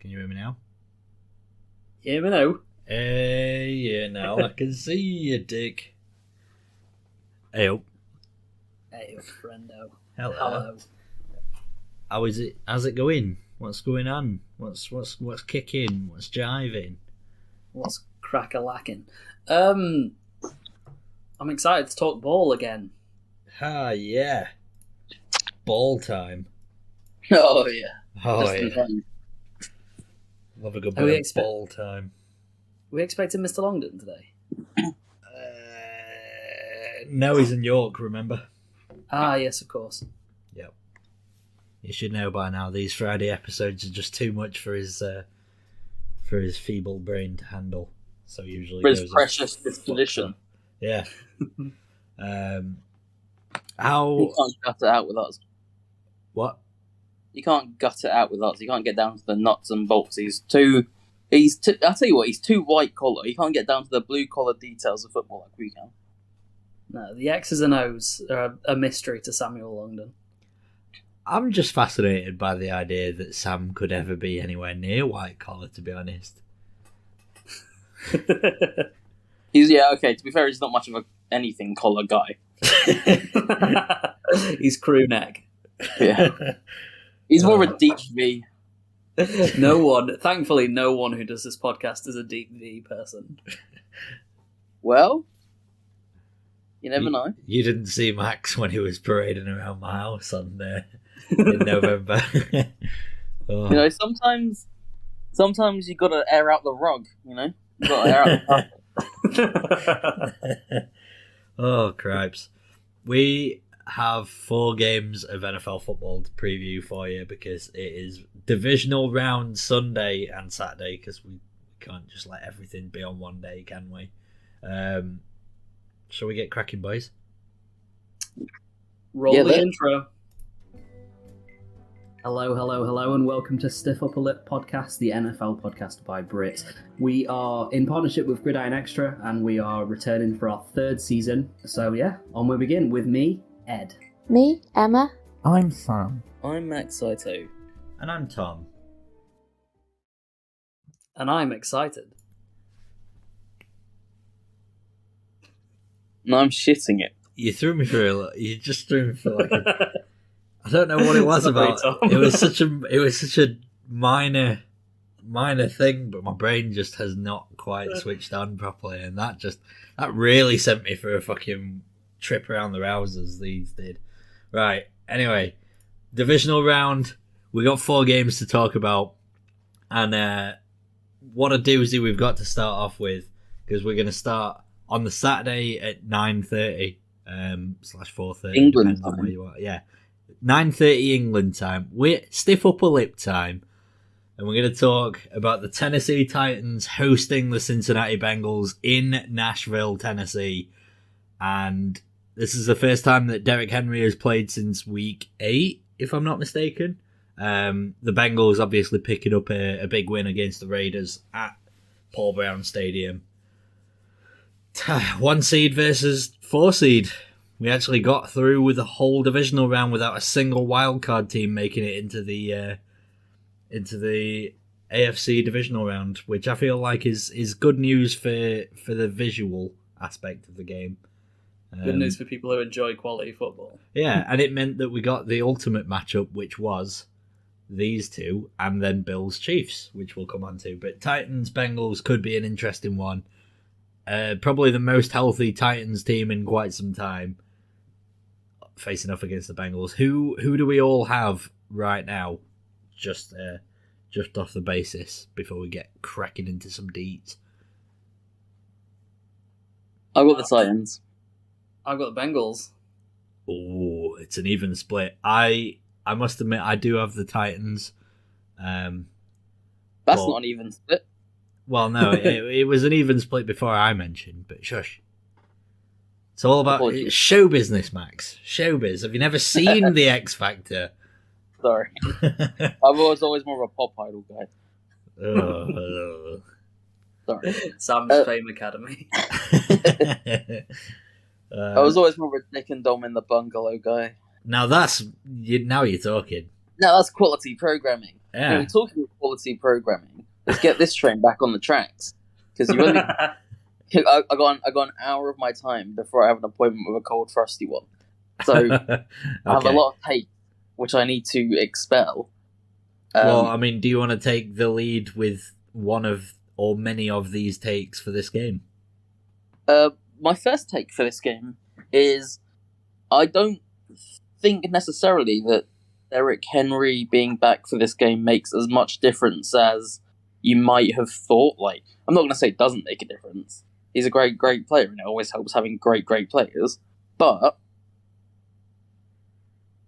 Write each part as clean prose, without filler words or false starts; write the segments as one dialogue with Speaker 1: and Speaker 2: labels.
Speaker 1: Can you hear me now?
Speaker 2: Hear me now?
Speaker 1: Hey, yeah, now I can see you, Dick. Hey, oh.
Speaker 2: Hey, friendo.
Speaker 1: Hello. How is it? How's it going? What's going on? What's kicking? What's jiving?
Speaker 2: What's crack-a-lacking? I'm excited to talk ball again.
Speaker 1: Ah, yeah. Ball time.
Speaker 3: Oh, yeah.
Speaker 1: Oh,
Speaker 3: Just in
Speaker 1: yeah.
Speaker 3: time.
Speaker 1: Love a good bit of ball time.
Speaker 2: We expecting Mr. Longdon today?
Speaker 1: No, he's in York, remember?
Speaker 2: Ah, yes, of course.
Speaker 1: Yep. You should know by now these Friday episodes are just too much for his feeble brain to handle. So usually
Speaker 3: For his
Speaker 1: goes
Speaker 3: precious disposition.
Speaker 1: Yeah.
Speaker 3: He can't gut it out with us.
Speaker 1: What?
Speaker 3: You can't gut it out with us. You can't get down to the nuts and bolts. I'll tell you what, he's too white collar. He can't get down to the blue collar details of football like we can.
Speaker 2: No, the X's and O's are a mystery to Samuel Longdon.
Speaker 1: I'm just fascinated by the idea that Sam could ever be anywhere near white collar, to be honest.
Speaker 3: Okay, to be fair, he's not much of a anything collar guy.
Speaker 2: He's crew neck.
Speaker 3: Yeah. He's more of a deep V.
Speaker 2: Thankfully, no one who does this podcast is a deep V person.
Speaker 3: Well, you never know.
Speaker 1: You didn't see Max when he was parading around my house in November.
Speaker 3: You know, sometimes you got to air out the rug. You know, you got to air out the rug.
Speaker 1: Oh, cripes. We have 4 games of NFL football to preview for you because it is divisional round Sunday and Saturday because we can't just let everything be on one day, can we? Shall we get cracking, boys?
Speaker 2: Roll the intro. Hello, and welcome to Stiff Upper Lip Podcast, the NFL podcast by Brits. We are in partnership with Gridiron Extra, and we are returning for our 3rd season. So yeah, on we begin with me, Ed.
Speaker 4: Me, Emma.
Speaker 5: I'm Sam.
Speaker 3: I'm Max Saito.
Speaker 1: And I'm Tom.
Speaker 2: And I'm excited.
Speaker 3: No, I'm shitting it.
Speaker 1: You threw me for you just threw me for like a... I don't know what it was about. It was such a minor thing, but my brain just has not quite switched on properly, and that really sent me for a fucking trip around the Rousers. These did. Right. Anyway, divisional round. We got 4 games to talk about, and what a doozy we've got to start off with because we're going to start on the Saturday at 9:30 /4:30
Speaker 3: England
Speaker 1: on
Speaker 3: time.
Speaker 1: where you are. Yeah. 9:30 England time. We're stiff upper lip time, and we're going to talk about the Tennessee Titans hosting the Cincinnati Bengals in Nashville, Tennessee. And this is the first time that Derrick Henry has played since week 8, if I'm not mistaken. The Bengals obviously picking up a big win against the Raiders at Paul Brown Stadium. 1 seed versus 4 seed. We actually got through with the whole divisional round without a single wildcard team making it into the AFC divisional round, which I feel like is good news for the visual aspect of the game.
Speaker 2: Good news for people who enjoy quality football.
Speaker 1: Yeah, and it meant that we got the ultimate matchup, which was these two, and then Bills-Chiefs, which we'll come on to. But Titans-Bengals could be an interesting one. Probably the most healthy Titans team in quite some time, facing off against the Bengals. Who do we all have right now? Just off the basis before we get cracking into some deets.
Speaker 3: I've got the Titans.
Speaker 2: I've got the Bengals.
Speaker 1: Oh, it's an even split. I must admit I do have the Titans.
Speaker 3: That's not an even split.
Speaker 1: Well, no, it was an even split before I mentioned, but shush. It's all about show business, Max. Showbiz. Have you never seen The X Factor?
Speaker 3: Sorry. I was always more of a Pop Idol guy. Sorry.
Speaker 2: Sam's Fame Academy.
Speaker 3: I was always more of a Dick and Dom in the Bungalow guy.
Speaker 1: Now you're talking.
Speaker 3: No, that's quality programming.
Speaker 1: Yeah.
Speaker 3: Anyway, talking about quality programming, let's get this train back on the tracks. Because you only, I got an hour of my time before I have an appointment with a cold, frosty one. So
Speaker 1: Okay.
Speaker 3: I have a lot of tape, which I need to expel.
Speaker 1: Well, I mean, do you want to take the lead with one of or many of these takes for this game?
Speaker 3: My first take for this game is I don't think necessarily that Derrick Henry being back for this game makes as much difference as you might have thought. Like, I'm not going to say it doesn't make a difference. He's a great player, and it always helps having great players. But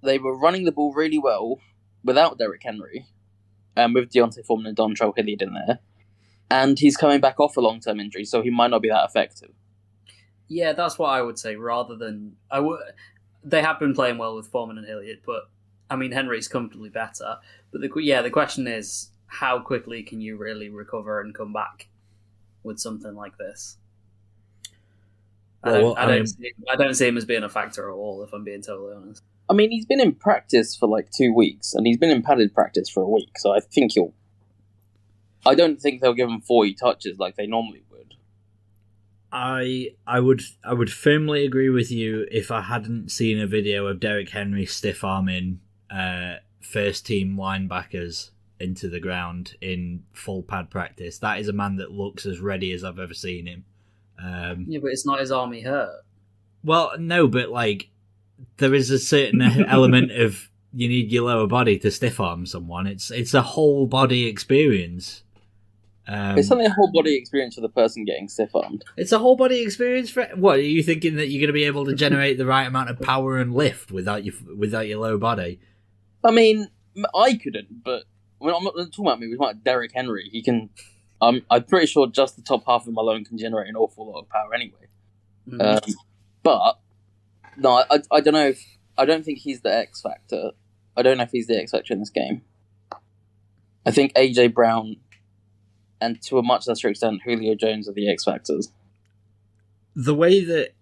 Speaker 3: they were running the ball really well without Derrick Henry, and with Deontay Foreman and Dontrell Hilliard in there. And he's coming back off a long-term injury, so he might not be that effective.
Speaker 2: Yeah, that's what I would say, rather than... They have been playing well with Foreman and Hilliard, but, I mean, Henry's comfortably better. But the question is, how quickly can you really recover and come back with something like this? I don't see him as being a factor at all, if I'm being totally honest.
Speaker 3: I mean, he's been in practice for like 2 weeks, and he's been in padded practice for a week, so I think I don't think they'll give him 40 touches like they normally would.
Speaker 1: I would firmly agree with you if I hadn't seen a video of Derrick Henry stiff arming first team linebackers into the ground in full pad practice. That is a man that looks as ready as I've ever seen him.
Speaker 2: Yeah, but it's not his arm he hurt.
Speaker 1: Well, no, but like there is a certain element of you need your lower body to stiff arm someone. It's a whole body experience.
Speaker 3: It's something a whole body experience for the person getting stiff armed.
Speaker 1: It's a whole body experience for what? Are you thinking that you're going to be able to generate the right amount of power and lift without your lower body?
Speaker 3: I mean, I couldn't, but I'm not talking about me. We're talking about Derrick Henry. He can. I'm pretty sure just the top half of him alone can generate an awful lot of power anyway. Mm-hmm. But no, I don't know. I don't think he's the X factor. I don't know if he's the X factor in this game. I think AJ Brown, and to a much lesser extent, Julio Jones are the X factors.
Speaker 1: The way that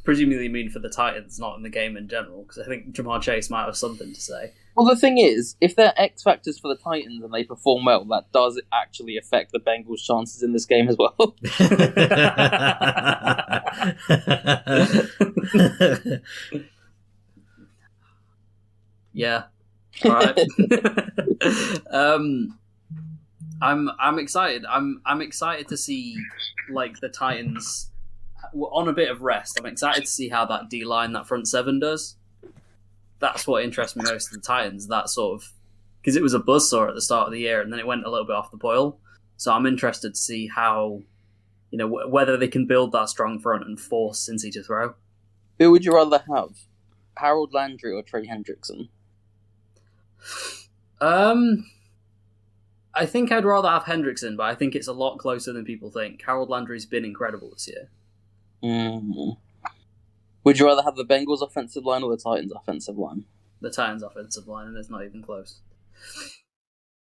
Speaker 2: presumably you mean for the Titans, not in the game in general, because I think Jamar Chase might have something to say.
Speaker 3: Well, the thing is, if they're X factors for the Titans and they perform well, that does actually affect the Bengals' chances in this game as well.
Speaker 2: Yeah. All right. I'm excited. I'm excited to see like the Titans on a bit of rest. I'm excited to see how that D line, that front seven does. That's what interests me most of the Titans. That sort of because it was a buzzsaw at the start of the year, and then it went a little bit off the boil. So I'm interested to see how, whether they can build that strong front and force Cincy to throw.
Speaker 3: Who would you rather have, Harold Landry or Trey Hendrickson?
Speaker 2: I think I'd rather have Hendrickson, but I think it's a lot closer than people think. Harold Landry's been incredible this year.
Speaker 3: Mm-hmm. Would you rather have the Bengals offensive line or the Titans offensive line?
Speaker 2: The Titans offensive line, and it's not even close.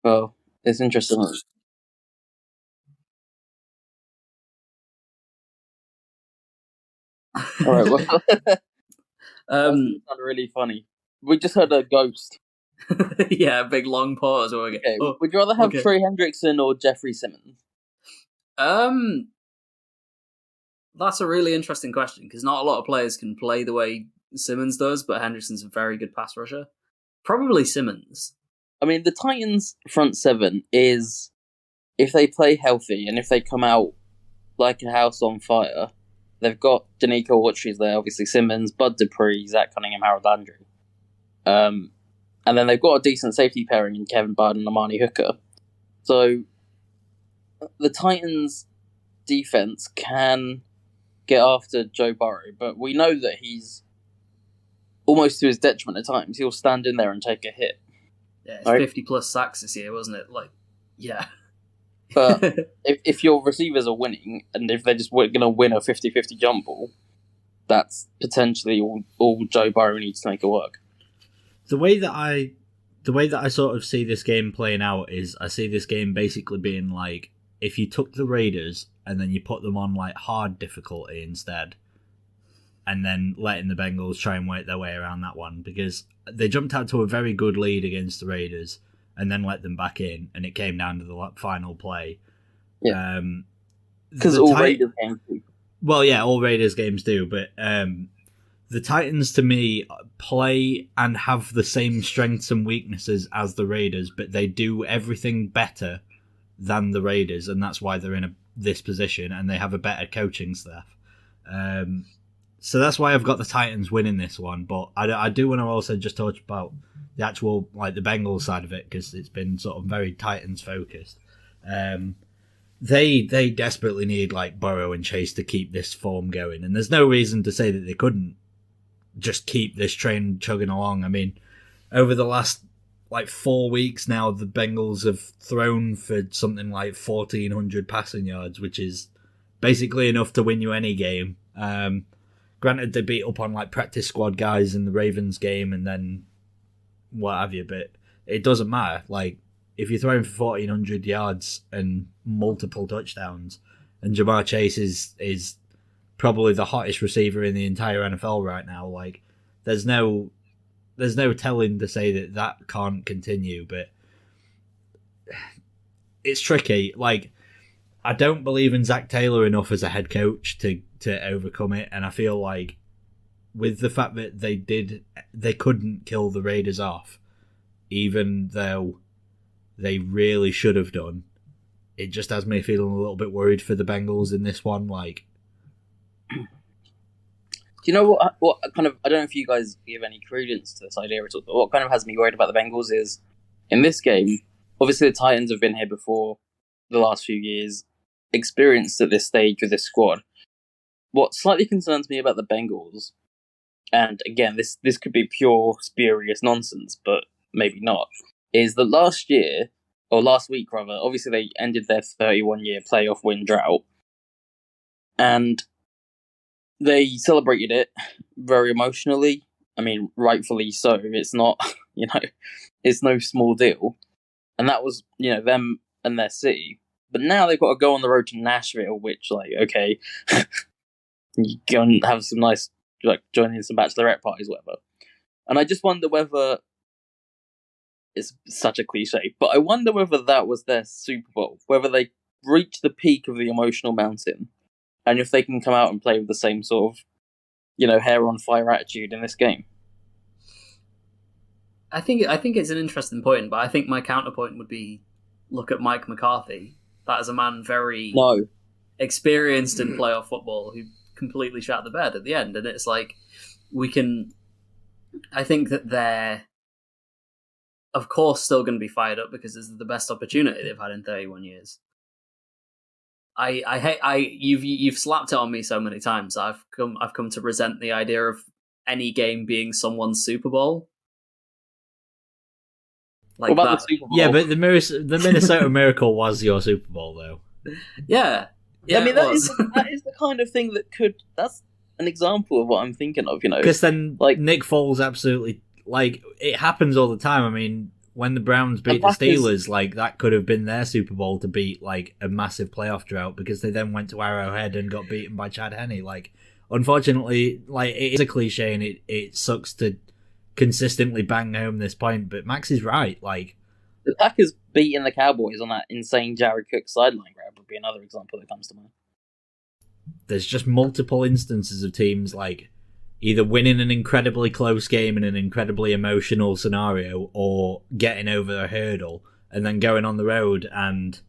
Speaker 3: Well, it's interesting. All right, well, that sounded really funny. We just heard a ghost.
Speaker 2: Yeah, a big long pause. Okay.
Speaker 3: Would you rather have Trey Hendrickson or Jeffrey Simmons?
Speaker 2: That's a really interesting question because not a lot of players can play the way Simmons does, but Hendrickson's a very good pass rusher. Probably Simmons.
Speaker 3: I mean, the Titans' front seven is, if they play healthy and if they come out like a house on fire, they've got Danico Autry's there, obviously Simmons, Bud Dupree, Zach Cunningham, Harold Landry. And then they've got a decent safety pairing in Kevin Byrd and Amani Hooker. So the Titans' defense can get after Joe Burrow, but we know that he's almost to his detriment at times. He'll stand in there and take a hit.
Speaker 2: Yeah, it's 50 plus sacks this year, wasn't it? Yeah.
Speaker 3: But if your receivers are winning, and if they're just going to win a 50-50 jump ball, that's potentially all Joe Burrow needs to make it work.
Speaker 1: The way that I sort of see this game playing out is I see this game basically being like if you took the Raiders and then you put them on like hard difficulty instead, and then letting the Bengals try and work their way around that one, because they jumped out to a very good lead against the Raiders and then let them back in, and it came down to the final play.
Speaker 3: Yeah. Because all Raiders games do.
Speaker 1: Well, yeah, all Raiders games do, but the Titans, to me, play and have the same strengths and weaknesses as the Raiders, but they do everything better than the Raiders, and that's why they're in this position, and they have a better coaching staff. So that's why I've got the Titans winning this one, but I do want to also just talk about the actual, like, the Bengals side of it, because it's been sort of very Titans focused. They desperately need, like, Burrow and Chase to keep this form going, and there's no reason to say that they couldn't just keep this train chugging along. I mean, over the last, like, 4 weeks now, the Bengals have thrown for something like 1,400 passing yards, which is basically enough to win you any game. Granted, they beat up on, like, practice squad guys in the Ravens game and then what have you, but it doesn't matter. Like, if you're throwing for 1,400 yards and multiple touchdowns, and Jamar Chase is probably the hottest receiver in the entire NFL right now, like, there's no telling to say that can't continue, but it's tricky. Like, I don't believe in Zach Taylor enough as a head coach to overcome it, and I feel like with the fact that they couldn't kill the Raiders off, even though they really should have done, it just has me feeling a little bit worried for the Bengals in this one. Like,
Speaker 3: do you know what kind of, I don't know if you guys give any credence to this idea at all, but what kind of has me worried about the Bengals is, in this game, obviously the Titans have been here before the last few years, experienced at this stage with this squad. What slightly concerns me about the Bengals, and again, this could be pure spurious nonsense, but maybe not, is that last week, obviously they ended their 31-year playoff win drought, and they celebrated it very emotionally. I mean, rightfully so. It's not, it's no small deal. And that was, them and their city. But now they've got to go on the road to Nashville, which, like, okay, you go and have some nice, like, joining some bachelorette parties, whatever. And I just wonder whether, it's such a cliche, but I wonder whether that was their Super Bowl, whether they reached the peak of the emotional mountain, and if they can come out and play with the same sort of, hair on fire attitude in this game.
Speaker 2: I think it's an interesting point, but I think my counterpoint would be, look at Mike McCarthy. That is a man very experienced in playoff football who completely shot the bed at the end. And it's like, I think that they're, of course, still going to be fired up because this is the best opportunity they've had in 31 years. You've slapped it on me so many times. I've come to resent the idea of any game being someone's Super Bowl. Like
Speaker 3: what about
Speaker 2: that.
Speaker 3: the Super Bowl?
Speaker 1: yeah, but the Minnesota Miracle was your Super Bowl, though.
Speaker 2: Yeah,
Speaker 3: I mean, that is the kind of thing that's an example of what I'm thinking of,
Speaker 1: Because then,
Speaker 3: like,
Speaker 1: Nick Foles absolutely, like, it happens all the time. I mean, when the Browns beat the Steelers, like, that could have been their Super Bowl to beat, like, a massive playoff drought, because they then went to Arrowhead and got beaten by Chad Henne. Like, unfortunately, like, it is a cliche and it sucks to consistently bang home this point, but Max is right. Like,
Speaker 3: the Packers beating the Cowboys on that insane Jared Cook sideline grab would be another example that comes to mind.
Speaker 1: There's just multiple instances of teams, like, either winning an incredibly close game in an incredibly emotional scenario, or getting over a hurdle and then going on the road and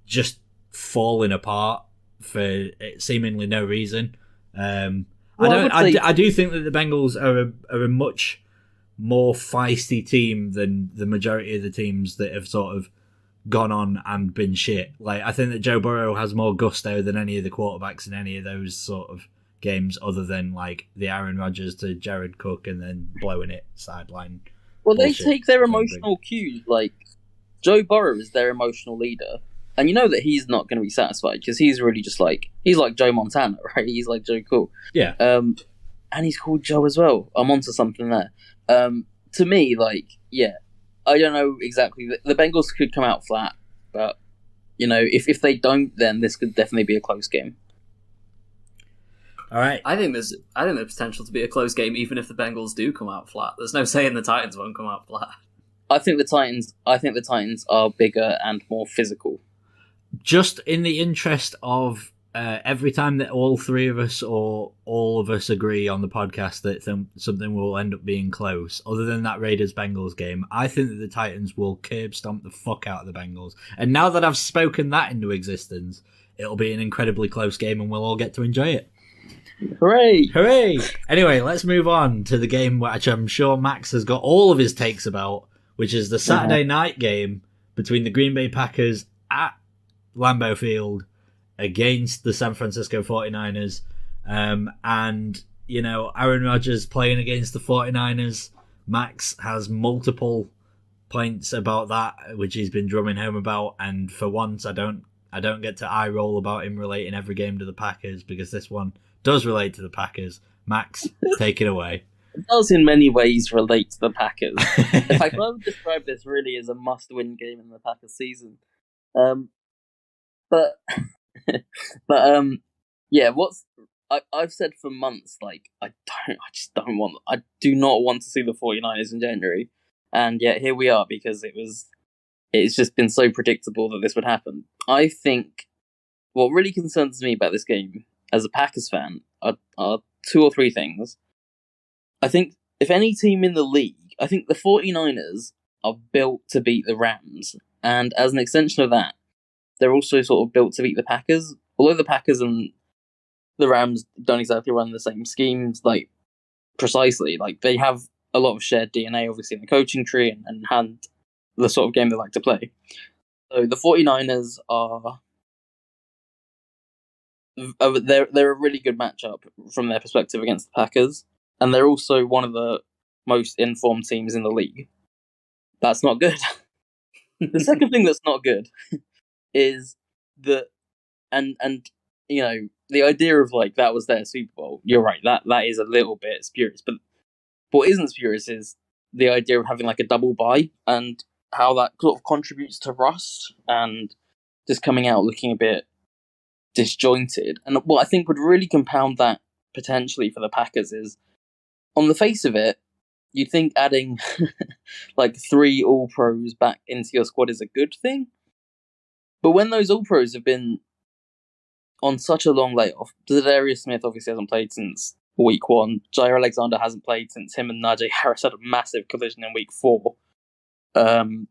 Speaker 1: just falling apart for seemingly no reason. I do think that the Bengals are a much more feisty team than the majority of the teams that have sort of gone on and been shit. Like, I think that Joe Burrow has more gusto than any of the quarterbacks in any of those sort of games, other than, like, the Aaron Rodgers to Jared Cook and then blowing it sideline.
Speaker 3: Well, they take their emotional cues. Like, Joe Burrow is their emotional leader, and you know that he's not going to be satisfied because he's really just like, he's like Joe Montana, right? He's like Joe Cool.
Speaker 1: Yeah.
Speaker 3: And he's called Joe as well. I'm onto something there. To me, like, yeah, I don't know exactly. The Bengals could come out flat, but, if they don't, then this could definitely be a close game.
Speaker 1: All right.
Speaker 2: I think there's potential to be a close game, even if the Bengals do come out flat. There's no saying the Titans won't come out flat.
Speaker 3: I think the Titans are bigger and more physical.
Speaker 1: Just in the interest of every time that all three of us or all of us agree on the podcast that something will end up being close, other than that Raiders-Bengals game, I think that the Titans will curb stomp the fuck out of the Bengals. And now that I've spoken that into existence, it'll be an incredibly close game and we'll all get to enjoy it.
Speaker 3: Hooray!
Speaker 1: Hooray! Anyway, let's move on to the game which I'm sure Max has got all of his takes about, which is the Saturday night game between the Green Bay Packers at Lambeau Field against the San Francisco 49ers. And, you know, Aaron Rodgers playing against the 49ers. Max has multiple points about that, which he's been drumming home about. And for once, I don't get to eye roll about him relating every game to the Packers, because this one does relate to the Packers. Max, take it away.
Speaker 3: It does in many ways relate to the Packers. In fact, I would describe this really as a must-win game in the Packers season. Yeah, I've said for months, like, I do not want to see the 49ers in January. And yet here we are, because it's just been so predictable that this would happen. I think what really concerns me about this game as a Packers fan are two or three things. I think if any team in the league, I think the 49ers are built to beat the Rams. And as an extension of that, they're also sort of built to beat the Packers. Although the Packers and the Rams don't exactly run the same schemes, like, precisely. Like, they have a lot of shared DNA, obviously, in the coaching tree and the sort of game they like to play. So the 49ers they're a really good matchup from their perspective against the Packers. And they're also one of the most informed teams in the league. That's not good. The second thing that's not good is that, and you know, the idea of, like, that was their Super Bowl. You're right, that is a little bit spurious. But what isn't spurious is the idea of having, like, a double bye and how that sort of contributes to rust and just coming out looking a bit disjointed. And what I think would really compound that potentially for the Packers is, on the face of it, you'd think adding like 3 All-Pros back into your squad is a good thing. But when those All-Pros have been on such a long layoff, Zadarius Smith obviously hasn't played since week 1. Jair Alexander hasn't played since him and Najee Harris had a massive collision in week 4. And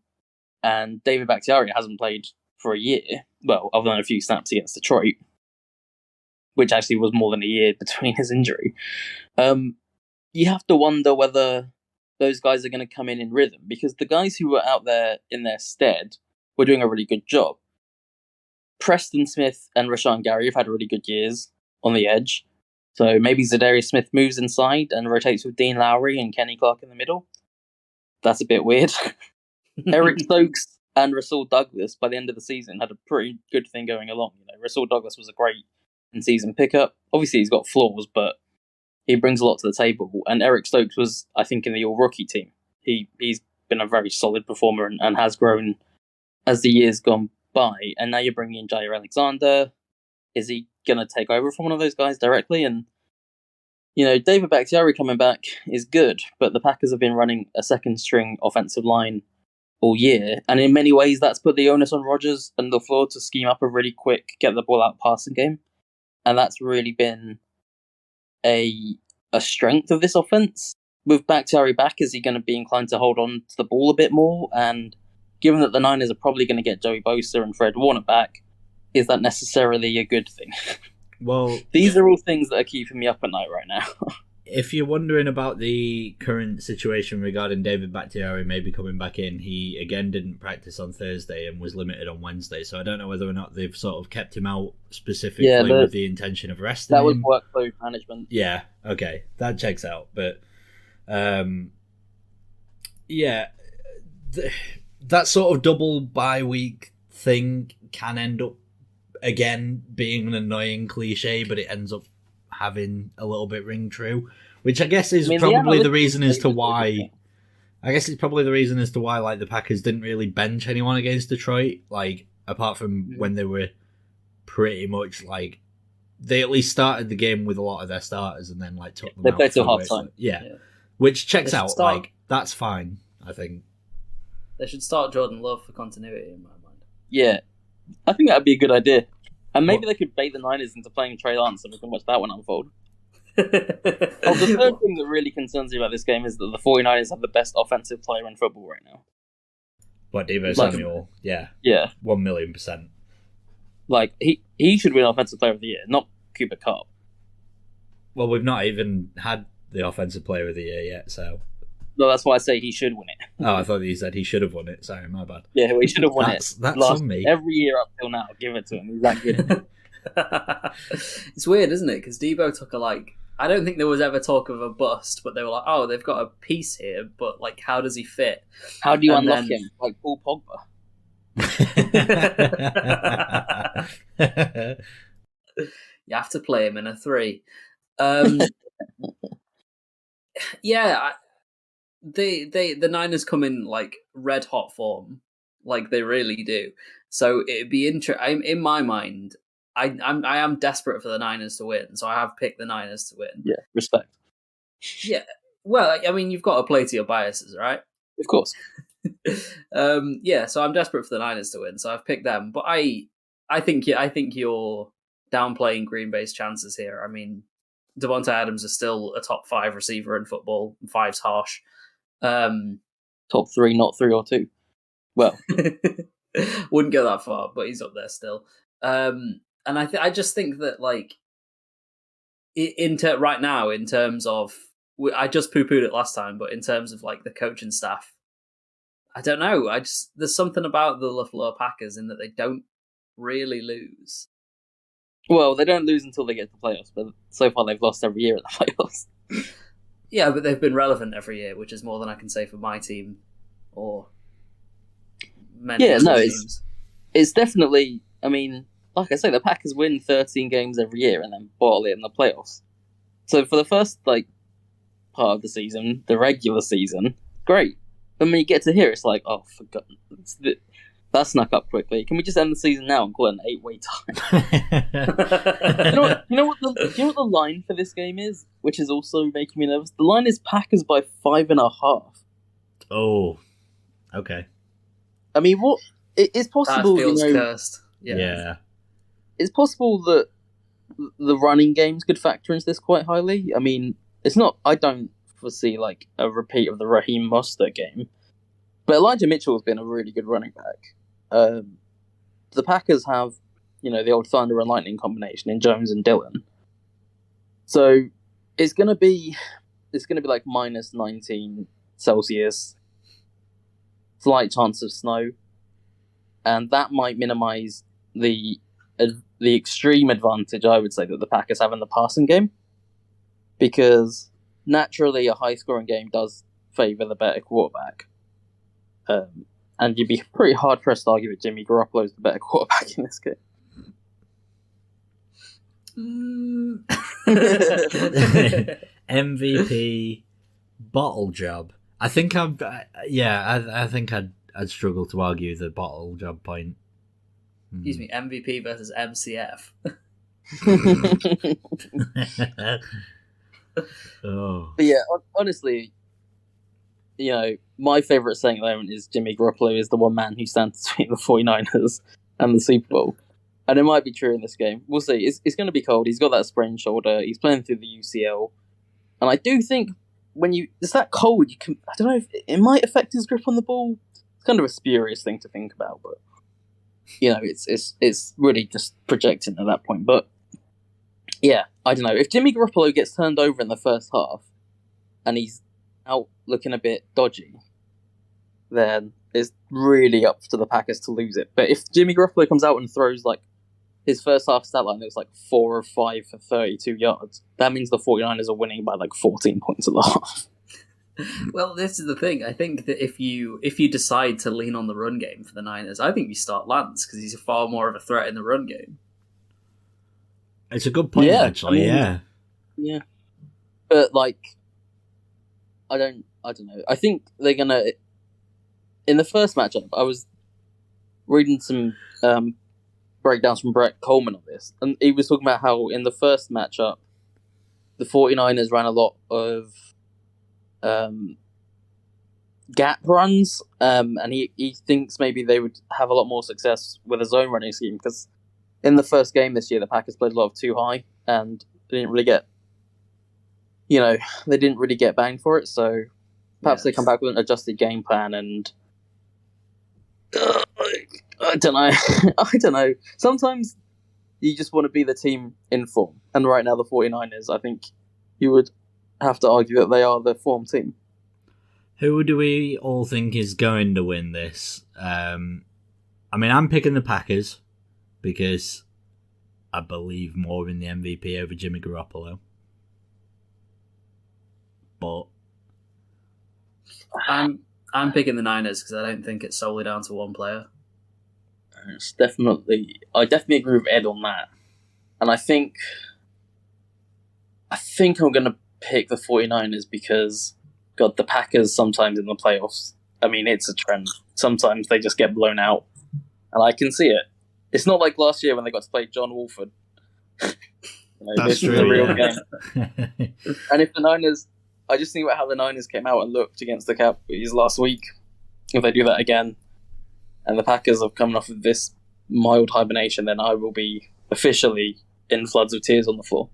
Speaker 3: David Bakhtiari hasn't played for a year. Well, other than a few snaps against Detroit, which actually was more than a year between his injury. You have to wonder whether those guys are going to come in rhythm, because the guys who were out there in their stead were doing a really good job. Preston Smith and Rashawn Gary have had really good years on the edge. So maybe Zadarius Smith moves inside and rotates with Dean Lowry and Kenny Clark in the middle. That's a bit weird. Eric Stokes and Rasul Douglas, by the end of the season, had a pretty good thing going along. You know, Rasul Douglas was a great in-season pickup. Obviously, he's got flaws, but he brings a lot to the table. And Eric Stokes was, I think, in the all-rookie team. He's been a very solid performer and has grown as the years gone by. And now you're bringing in Jair Alexander. Is he going to take over from one of those guys directly? And, you know, David Bakhtiari coming back is good, but the Packers have been running a second-string offensive line all year. And in many ways, that's put the onus on Rodgers and LaFleur to scheme up a really quick, get the ball out passing game. And that's really been a strength of this offense. With Bakhtiari back, is he going to be inclined to hold on to the ball a bit more? And given that the Niners are probably going to get Joey Bosa and Fred Warner back, is that necessarily a good thing?
Speaker 1: Well,
Speaker 3: these are all things that are keeping me up at night right now.
Speaker 1: If you're wondering about the current situation regarding David Bakhtiari maybe coming back in, he again didn't practice on Thursday and was limited on Wednesday. So I don't know whether or not they've sort of kept him out specifically with the intention of resting him.
Speaker 3: That was workload management.
Speaker 1: Yeah, okay, that checks out. But yeah, that sort of double bye week thing can end up again being an annoying cliche, but it ends up having a little bit ring true, which I guess is probably the reason as to why. I guess it's probably the reason as to why, like, the Packers didn't really bench anyone against Detroit, like, apart from when they were pretty much like they at least started the game with a lot of their starters and then like took them
Speaker 3: They
Speaker 1: out
Speaker 3: played till
Speaker 1: for a bit.
Speaker 3: half-time.
Speaker 1: Yeah. Which checks
Speaker 2: They should
Speaker 1: out.
Speaker 2: start-
Speaker 1: Like that's fine, I think.
Speaker 2: They should start Jordan Love for continuity in my mind.
Speaker 3: Yeah, I think that'd be a good idea. And maybe they could bait the Niners into playing Trey Lance and we can watch that one unfold. The third thing that really concerns me about this game is that the 49ers have the best offensive player in football right now.
Speaker 1: But Deebo Samuel, yeah, 1,000,000%.
Speaker 3: Like he should win Offensive Player of the Year, not Cooper Kupp.
Speaker 1: Well, we've not even had the Offensive Player of the Year yet, so.
Speaker 3: No, that's why I say he should win it.
Speaker 1: Oh, I thought you said he should have won it. Sorry, my bad.
Speaker 3: Yeah, he should have won
Speaker 1: That's
Speaker 3: last,
Speaker 1: on me.
Speaker 3: every year up till now. Give it to him. He's that good.
Speaker 2: It's weird, isn't it? Because Debo took I don't think there was ever talk of a bust, but they were like, oh, they've got a piece here, but like, how does he fit?
Speaker 3: How do you
Speaker 2: And
Speaker 3: unlock
Speaker 2: then-
Speaker 3: him? Like Paul Pogba.
Speaker 2: You have to play him in a 3. The Niners come in like red hot form, like they really do. So it'd be interesting. In my mind, I am desperate for the Niners to win, so I have picked the Niners to win.
Speaker 3: Yeah, respect.
Speaker 2: Yeah. Well, I mean, you've got to play to your biases, right?
Speaker 3: Of course.
Speaker 2: So I'm desperate for the Niners to win, so I've picked them. But I think you're downplaying Green Bay's chances here. I mean, Devontae Adams is still a top 5 receiver in football. 5's harsh.
Speaker 3: Top 3, not 3 or 2. Well,
Speaker 2: wouldn't go that far, but he's up there still. And I just think that like right now, in terms of, I just poo-pooed it last time, but in terms of like the coaching staff, I don't know. There's something about the LaFleur Packers in that they don't really lose.
Speaker 3: well, they don't lose until they get to the playoffs, but so far they've lost every year in the playoffs.
Speaker 2: Yeah, but they've been relevant every year, which is more than I can say for my team or many other teams.
Speaker 3: It's definitely. I mean, like I say, the Packers win 13 games every year and then bottle it in the playoffs. So for the first like part of the season, the regular season, great. But when you get to here, it's like, oh, forgotten. That snuck up quickly. Can we just end the season now and call it an 8-way tie? You know what the line for this game is, which is also making me nervous. The line is Packers by 5.5.
Speaker 1: Oh, okay.
Speaker 3: I mean, what? It's possible.
Speaker 2: That feels cursed.
Speaker 1: Yeah.
Speaker 3: It's possible that the running games could factor into this quite highly. I mean, it's not. I don't foresee like a repeat of the Raheem Mostert game, but Elijah Mitchell has been a really good running back. The Packers have, the old thunder and lightning combination in Jones and Dillon. So it's gonna be like minus 19 Celsius, slight chance of snow, and that might minimize the extreme advantage I would say that the Packers have in the passing game, because naturally a high scoring game does favour the better quarterback. And you'd be pretty hard pressed to argue that Jimmy Garoppolo is the better quarterback in this game.
Speaker 1: MVP bottle job. I think I think I'd struggle to argue the bottle job point.
Speaker 2: Excuse me, MVP versus MCF.
Speaker 1: Oh.
Speaker 3: But yeah, honestly, my favourite saying at the moment is Jimmy Garoppolo is the one man who stands between the 49ers and the Super Bowl. And it might be true in this game. We'll see. It's going to be cold. He's got that sprained shoulder. He's playing through the UCL. And I do think it's that cold, I don't know if it might affect his grip on the ball. It's kind of a spurious thing to think about, but it's really just projecting at that point. But yeah, I don't know. If Jimmy Garoppolo gets turned over in the first half and he's out looking a bit dodgy, then it's really up to the Packers to lose it. But if Jimmy Garoppolo comes out and throws like his first half stat line, it was like 4 or 5 for 32 yards, that means the 49ers are winning by like 14 points at the half.
Speaker 2: Well, this is the thing. I think that if you decide to lean on the run game for the Niners, I think you start Lance because he's far more of a threat in the run game.
Speaker 1: It's a good point, actually.
Speaker 3: Yeah, but like, I don't know. I think they're gonna. In the first matchup, I was reading some breakdowns from Brett Coleman on this, and he was talking about how in the first matchup, the 49ers ran a lot of gap runs, and he thinks maybe they would have a lot more success with a zone running scheme, because in the first game this year, the Packers played a lot of too high, and they didn't really get banged for it, so perhaps they come back with an adjusted game plan, and I don't know. I don't know. Sometimes you just want to be the team in form. And right now, the 49ers, I think you would have to argue that they are the form team.
Speaker 1: Who do we all think is going to win this? I mean, I'm picking the Packers because I believe more in the MVP over Jimmy Garoppolo. But
Speaker 2: I'm picking the Niners because I don't think it's solely down to one player.
Speaker 3: I definitely agree with Ed on that. And I think I'm going to pick the 49ers because, God, the Packers sometimes in the playoffs, I mean, it's a trend. Sometimes they just get blown out. And I can see it. It's not like last year when they got to play John Wolford.
Speaker 1: That's true,
Speaker 3: is a real game. And if the Niners... I just think about how the Niners came out and looked against the Cowboys last week. If they do that again, and the Packers have come off of this mild hibernation, then I will be officially in floods of tears on the floor.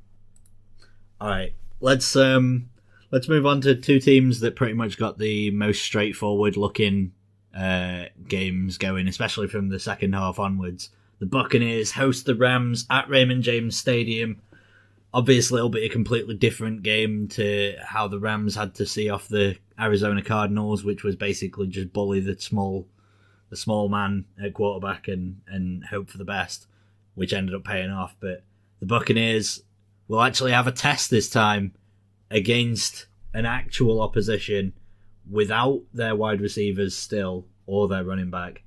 Speaker 1: All right, let's move on to two teams that pretty much got the most straightforward looking games going, especially from the second half onwards. The Buccaneers host the Rams at Raymond James Stadium. Obviously, it'll be a completely different game to how the Rams had to see off the Arizona Cardinals, which was basically just bully the small man at quarterback and hope for the best, which ended up paying off. But the Buccaneers will actually have a test this time against an actual opposition without their wide receivers still or their running back.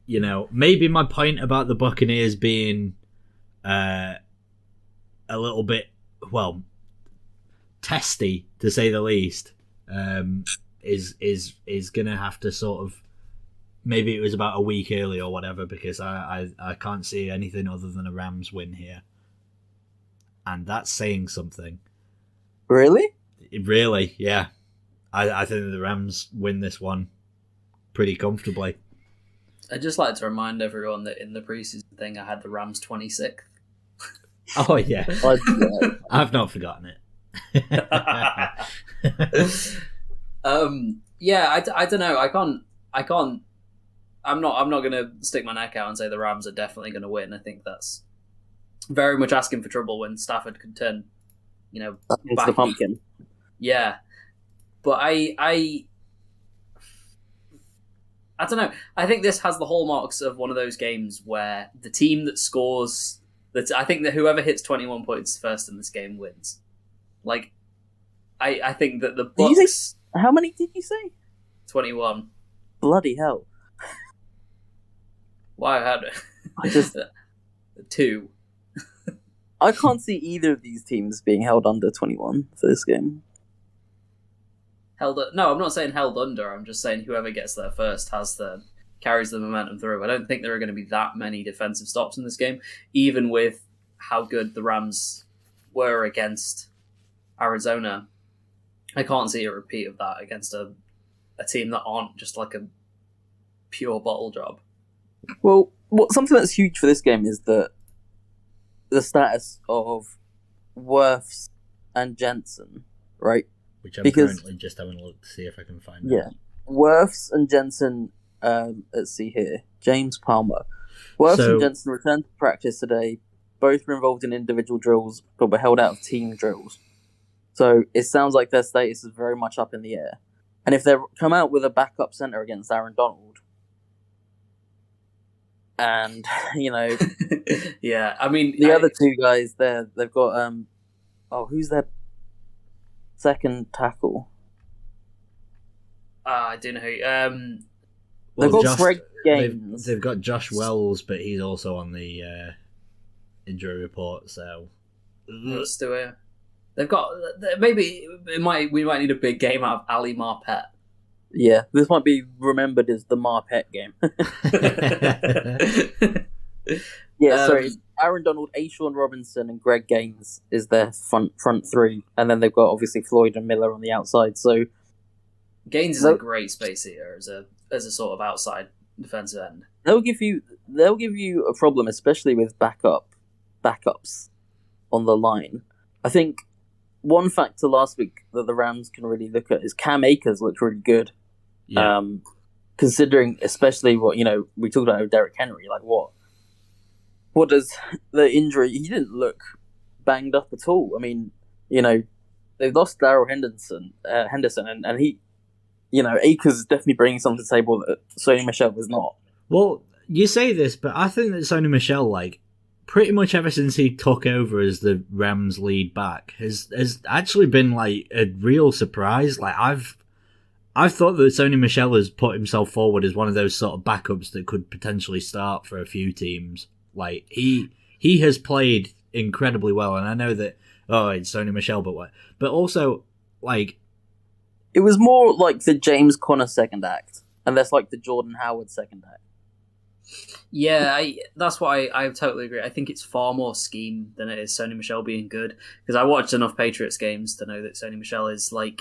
Speaker 1: You know, maybe my point about the Buccaneers being a little bit, well, testy to say the least, is gonna have to sort of, maybe it was about a week early or whatever, because I can't see anything other than a Rams win here, and that's saying something.
Speaker 3: Really?
Speaker 1: Really, yeah. I think the Rams win this one pretty comfortably.
Speaker 2: I'd just like to remind everyone that in the preseason thing, I had the Rams 26th.
Speaker 1: Oh yeah, I've not forgotten it.
Speaker 2: Yeah, I don't know. I can't. I'm not going to stick my neck out and say the Rams are definitely going to win. I think that's very much asking for trouble when Stafford could turn,
Speaker 3: into the pumpkin.
Speaker 2: Yeah, but I don't know. I think this has the hallmarks of one of those games where the team that scores. I think that whoever hits 21 points first in this game wins. Like, I think that the Bucks...
Speaker 3: How many did you say?
Speaker 2: 21.
Speaker 3: Bloody hell.
Speaker 2: Why?
Speaker 3: I just...
Speaker 2: 2.
Speaker 3: I can't see either of these teams being held under 21 for this game.
Speaker 2: No, I'm not saying held under. I'm just saying whoever gets there first carries the momentum through. I don't think there are going to be that many defensive stops in this game, even with how good the Rams were against Arizona. I can't see a repeat of that against a team that aren't just like a pure bottle job.
Speaker 3: Well, something that's huge for this game is the status of Wirfs and Jensen, right?
Speaker 1: Which I'm currently just having a look to see if I can find out.
Speaker 3: Yeah, Wirfs and Jensen. Let's see here. James Palmer. Wirfs and Jensen returned to practice today. Both were involved in individual drills, but were held out of team drills. So it sounds like their status is very much up in the air. And if they come out with a backup center against Aaron Donald, and
Speaker 2: yeah, I mean
Speaker 3: the other two guys there, they've got who's their second tackle?
Speaker 2: I do know who.
Speaker 3: They've got Greg Gaines.
Speaker 1: They've got Josh Wells, but he's also on the injury report. So
Speaker 2: let's do it. They've got we might need a big game out of Ali Marpet.
Speaker 3: Yeah, this might be remembered as the Marpet game. Yeah, sorry. Aaron Donald, Ashawn Robinson, and Greg Gaines is their front three, and then they've got obviously Floyd and Miller on the outside. So
Speaker 2: Gaines is a great space eater as a sort of outside defensive end.
Speaker 3: They'll give you a problem, especially with backups on the line. I think one factor last week that the Rams can really look at is Cam Akers looked really good.
Speaker 1: Yeah.
Speaker 3: Considering especially what we talked about with Derrick Henry, like what does the injury? He didn't look banged up at all. I mean, they've lost Darrell Henderson, and he, Akers is definitely bringing something to the table that Sony Michel was not.
Speaker 1: Well, you say this, but I think that Sony Michel, like, pretty much ever since he took over as the Rams lead back, has actually been like a real surprise. Like I've thought that Sony Michel has put himself forward as one of those sort of backups that could potentially start for a few teams. Like he has played incredibly well, and I know that it's Sony Michel, but also like
Speaker 3: it was more like the James Conner second act, and that's like the Jordan Howard second act.
Speaker 2: Yeah, that's why I totally agree. I think it's far more scheme than it is Sony Michel being good, because I watched enough Patriots games to know that Sony Michel is like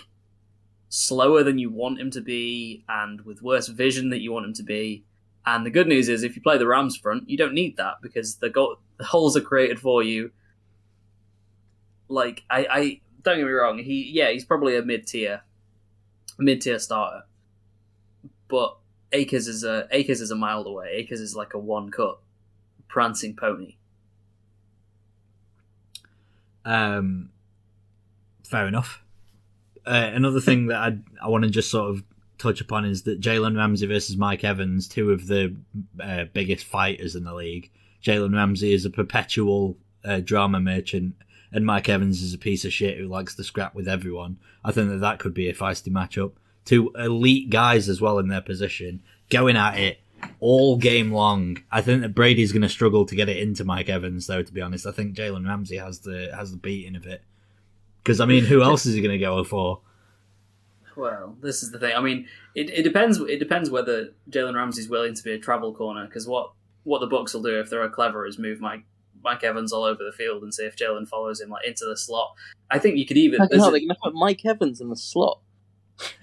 Speaker 2: slower than you want him to be, and with worse vision that you want him to be. And the good news is, if you play the Rams front, you don't need that because the holes are created for you. Like I don't get me wrong, he's probably a mid-tier starter, but Akers is a mile away. Akers is like a one-cut prancing pony.
Speaker 1: Fair enough. Another thing that I want to just sort of touch upon is that Jalen Ramsey versus Mike Evans, two of the biggest fighters in the league. Jalen Ramsey is a perpetual drama merchant, and Mike Evans is a piece of shit who likes to scrap with everyone. I think that could be a feisty matchup. Two elite guys as well in their position, going at it all game long. I think that Brady's going to struggle to get it into Mike Evans, though, to be honest. I think Jalen Ramsey has the beating of it. Because, I mean, who else is he going to go for?
Speaker 2: Well, this is the thing. I mean, it depends. It depends whether Jalen Ramsey's willing to be a travel corner. Because what the Bucs will do if they're clever is move Mike Evans all over the field and see if Jalen follows him like into the slot. I think you could even.
Speaker 3: They're going to put Mike Evans in the slot.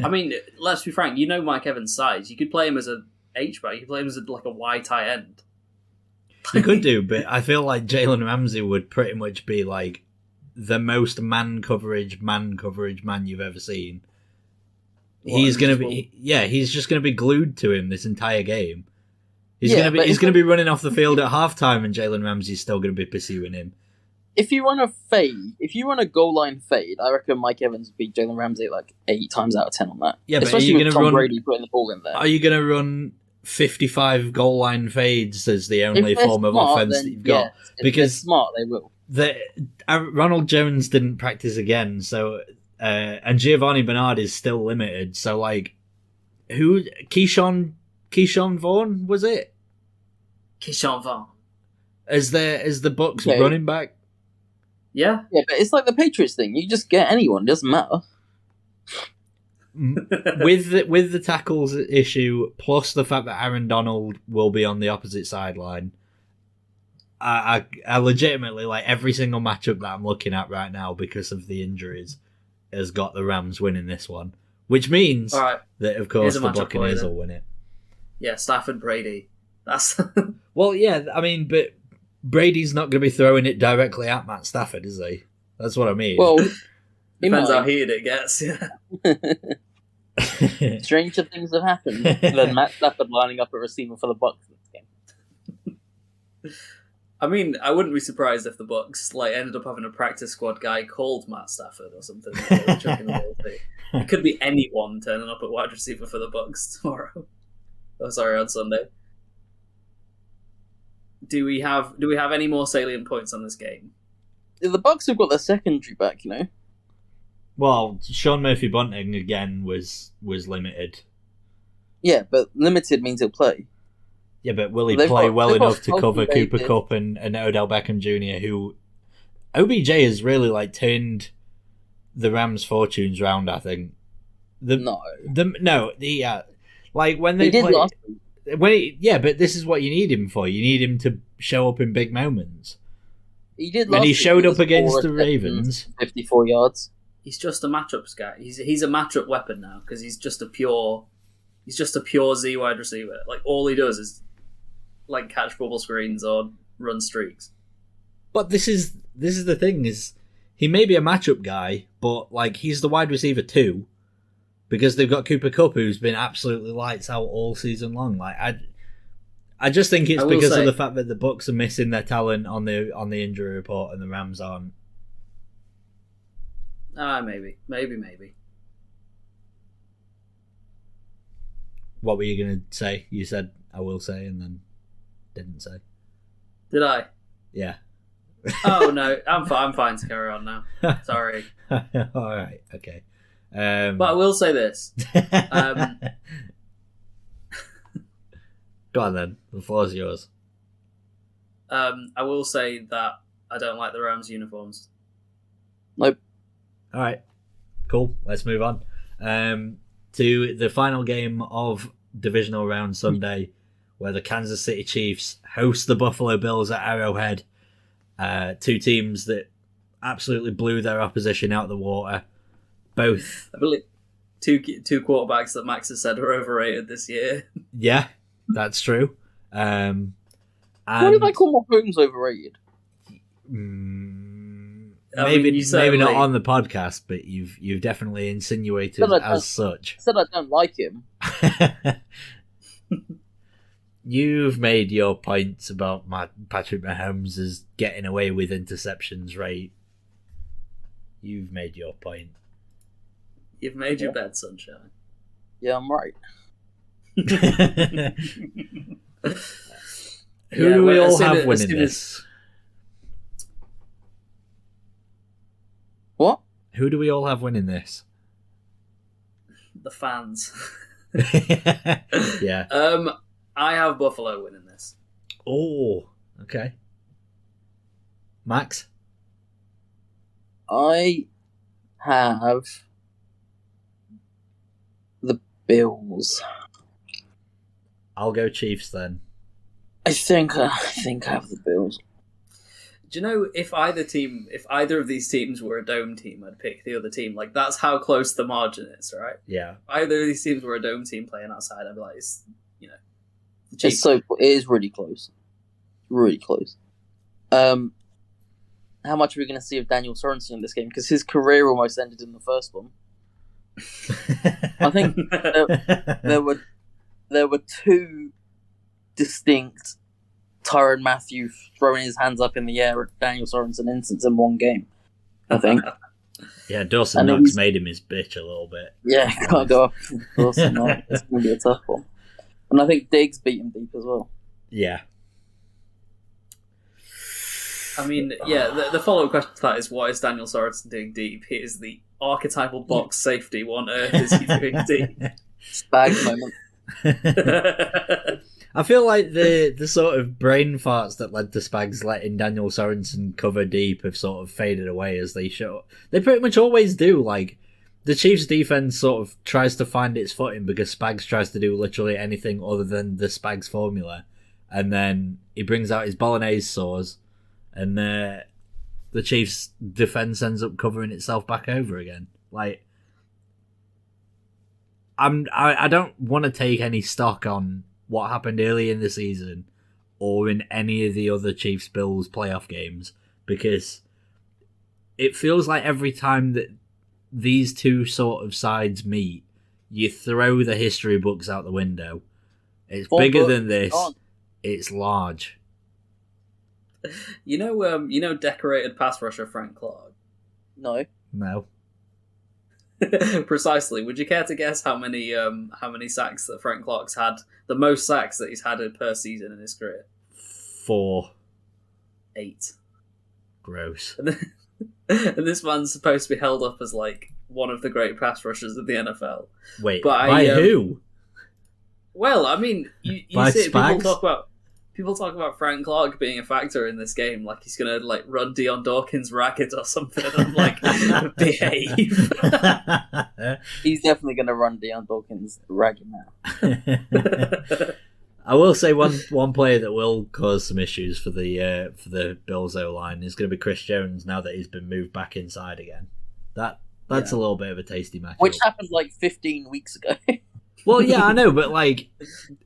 Speaker 2: I mean, let's be frank. You know Mike Evans' size. You could play him as a H-back. You could play him as like a Y tight end.
Speaker 1: You could do, but I feel like Jalen Ramsey would pretty much be like the most man coverage man you've ever seen. He's just going to be glued to him this entire game. He's going to be running off the field at halftime, and Jalen Ramsey's still going to be pursuing him.
Speaker 3: If you run a goal line fade, I reckon Mike Evans would beat Jalen Ramsey like 8 times out of 10 on that.
Speaker 1: Yeah, but
Speaker 3: especially with Tom Brady putting the ball in there.
Speaker 1: Are you going to run 55 goal line fades as the only form of offense that you've got?
Speaker 3: Yes. If they're smart, they will.
Speaker 1: Ronald Jones didn't practice again, so and Giovanni Bernard is still limited. So like, who? Keyshawn Vaughn, was it?
Speaker 2: Keyshawn Vaughn
Speaker 1: as the Bucs running back.
Speaker 2: Yeah,
Speaker 3: but it's like the Patriots thing. You just get anyone; it doesn't matter.
Speaker 1: with the tackles issue, plus the fact that Aaron Donald will be on the opposite sideline, I legitimately, like, every single matchup that I'm looking at right now because of the injuries has got the Rams winning this one, which means that of course the Buccaneers will win it.
Speaker 2: Yeah, Stafford Brady. That's
Speaker 1: well, yeah. I mean, but Brady's not going to be throwing it directly at Matt Stafford, is he? That's what I mean.
Speaker 3: Well,
Speaker 2: depends how heated it gets. Yeah.
Speaker 3: Stranger things have happened than Matt Stafford lining up a receiver for the Bucs this game.
Speaker 2: I mean, I wouldn't be surprised if the Bucs ended up having a practice squad guy called Matt Stafford or something. It could be anyone turning up at wide receiver for the Bucs tomorrow. On Sunday. Do we have any more salient points on this game?
Speaker 3: The Bucs have got their secondary back,
Speaker 1: Well, Sean Murphy-Bunting again was limited.
Speaker 3: Yeah, but limited means he'll play.
Speaker 1: Yeah, but will he play well enough to cover Cooper Kupp and Odell Beckham Jr., who OBJ has really turned the Rams' fortunes round, I think. When they
Speaker 3: did last week.
Speaker 1: but this is what you need him for. You need him to show up in big moments.
Speaker 3: He did.
Speaker 1: When he showed up against the Ravens,
Speaker 3: 54 yards.
Speaker 2: He's just a matchups guy. He's a matchup weapon now because he's just a pure Z wide receiver. Like all he does is like catch bubble screens or run streaks.
Speaker 1: But this is the thing is he may be a matchup guy, but like he's the wide receiver too, because they've got Cooper Kupp who's been absolutely lights out all season long. Like I just think it's because of the fact that the Bucs are missing their talent on the injury report and the Rams aren't.
Speaker 2: Maybe.
Speaker 1: What were you going to say? You said I will say and then didn't say.
Speaker 2: Did I?
Speaker 1: Yeah.
Speaker 2: Oh no, I'm fine to carry on now. Sorry.
Speaker 1: All right, okay.
Speaker 2: But I will say this.
Speaker 1: Go on then. The floor's yours.
Speaker 2: I will say that I don't like the Rams uniforms.
Speaker 3: Nope.
Speaker 1: All right. Cool. Let's move on to the final game of Divisional Round Sunday, where the Kansas City Chiefs host the Buffalo Bills at Arrowhead. Two teams that absolutely blew their opposition out of the water. Both.
Speaker 2: I believe two quarterbacks that Max has said are overrated this year.
Speaker 1: Yeah, that's true. And
Speaker 3: why did I call Mahomes overrated?
Speaker 1: Maybe not on the podcast, but you've definitely insinuated as such.
Speaker 3: I said I don't like him.
Speaker 1: You've made your points about Patrick Mahomes as getting away with interceptions rate. You've made your point.
Speaker 2: You've made your bed, sunshine.
Speaker 3: Yeah, I'm right.
Speaker 1: Who do we all have winning this?
Speaker 3: What?
Speaker 1: Who do we all have winning this?
Speaker 2: The fans.
Speaker 1: Yeah.
Speaker 2: I have Buffalo winning this.
Speaker 1: Oh, okay. Max?
Speaker 3: I have the Bills.
Speaker 1: I'll go Chiefs then.
Speaker 3: I think I have the Bills.
Speaker 2: Do you know if either of these teams were a dome team, I'd pick the other team. Like that's how close the margin is, right?
Speaker 1: Yeah.
Speaker 2: If either of these teams were a dome team playing outside, I'd be like,
Speaker 3: it is really close. Really close. How much are we going to see of Daniel Sorensen in this game? Because his career almost ended in the first one. I think there were two distinct Tyrann Mathieu throwing his hands up in the air at Daniel Sorensen instance in one game, I think.
Speaker 1: Yeah, Dawson Knox made him his bitch a little bit.
Speaker 3: Yeah, can't go off Dawson Knox. It's going to be a tough one. And I think Diggs beat him deep as well.
Speaker 1: Yeah.
Speaker 2: I mean, yeah, the follow-up question to that is, what is Daniel Sorensen doing deep? He is the archetypal box safety. What on earth is he doing deep?
Speaker 3: Spags moment.
Speaker 1: I feel like the sort of brain farts that led to Spags letting Daniel Sorensen cover deep have sort of faded away as they show. They pretty much always do. Like, the Chiefs' defense sort of tries to find its footing because Spags tries to do literally anything other than the Spags formula. And then he brings out his Bolognese sauce, and the Chiefs' defense ends up covering itself back over again. Like, I don't want to take any stock on what happened early in the season or in any of the other Chiefs-Bills playoff games, because it feels like every time that these two sort of sides meet, you throw the history books out the window. It's bigger than this. It's large.
Speaker 2: You know, decorated pass rusher Frank Clark?
Speaker 3: No.
Speaker 2: Precisely. Would you care to guess how many sacks that Frank Clark's had? The most sacks that he's had per season in his career?
Speaker 1: 4.
Speaker 2: 8.
Speaker 1: Gross.
Speaker 2: And this man's supposed to be held up as like one of the great pass rushers of the NFL.
Speaker 1: Wait, by who?
Speaker 2: Well, I mean, you see people talk about Frank Clark being a factor in this game, like he's gonna like run Deion Dawkins ragged or something. I'm like, behave.
Speaker 3: He's definitely gonna run Deion Dawkins ragged now.
Speaker 1: I will say one player that will cause some issues for the Bills O-line is going to be Chris Jones now that he's been moved back inside again. That's a little bit of a tasty matchup.
Speaker 3: Which happened like 15 weeks ago.
Speaker 1: Well, yeah, I know, but like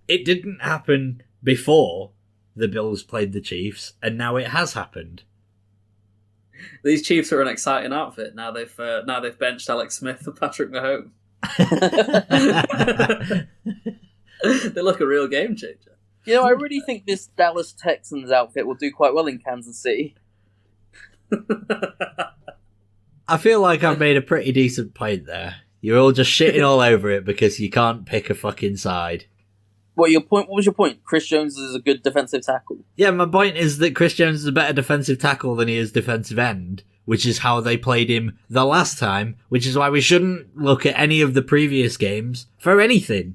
Speaker 1: it didn't happen before the Bills played the Chiefs, and now it has happened.
Speaker 2: These Chiefs are an exciting outfit. Now they've benched Alex Smith for Patrick Mahomes. They look a real game changer.
Speaker 3: You know, I really think this Dallas Texans outfit will do quite well in Kansas City.
Speaker 1: I feel like I've made a pretty decent point there. You're all just shitting all over it because you can't pick a fucking side.
Speaker 3: What was your point? Chris Jones is a good defensive tackle.
Speaker 1: Yeah, my point is that Chris Jones is a better defensive tackle than he is defensive end, which is how they played him the last time, which is why we shouldn't look at any of the previous games for anything.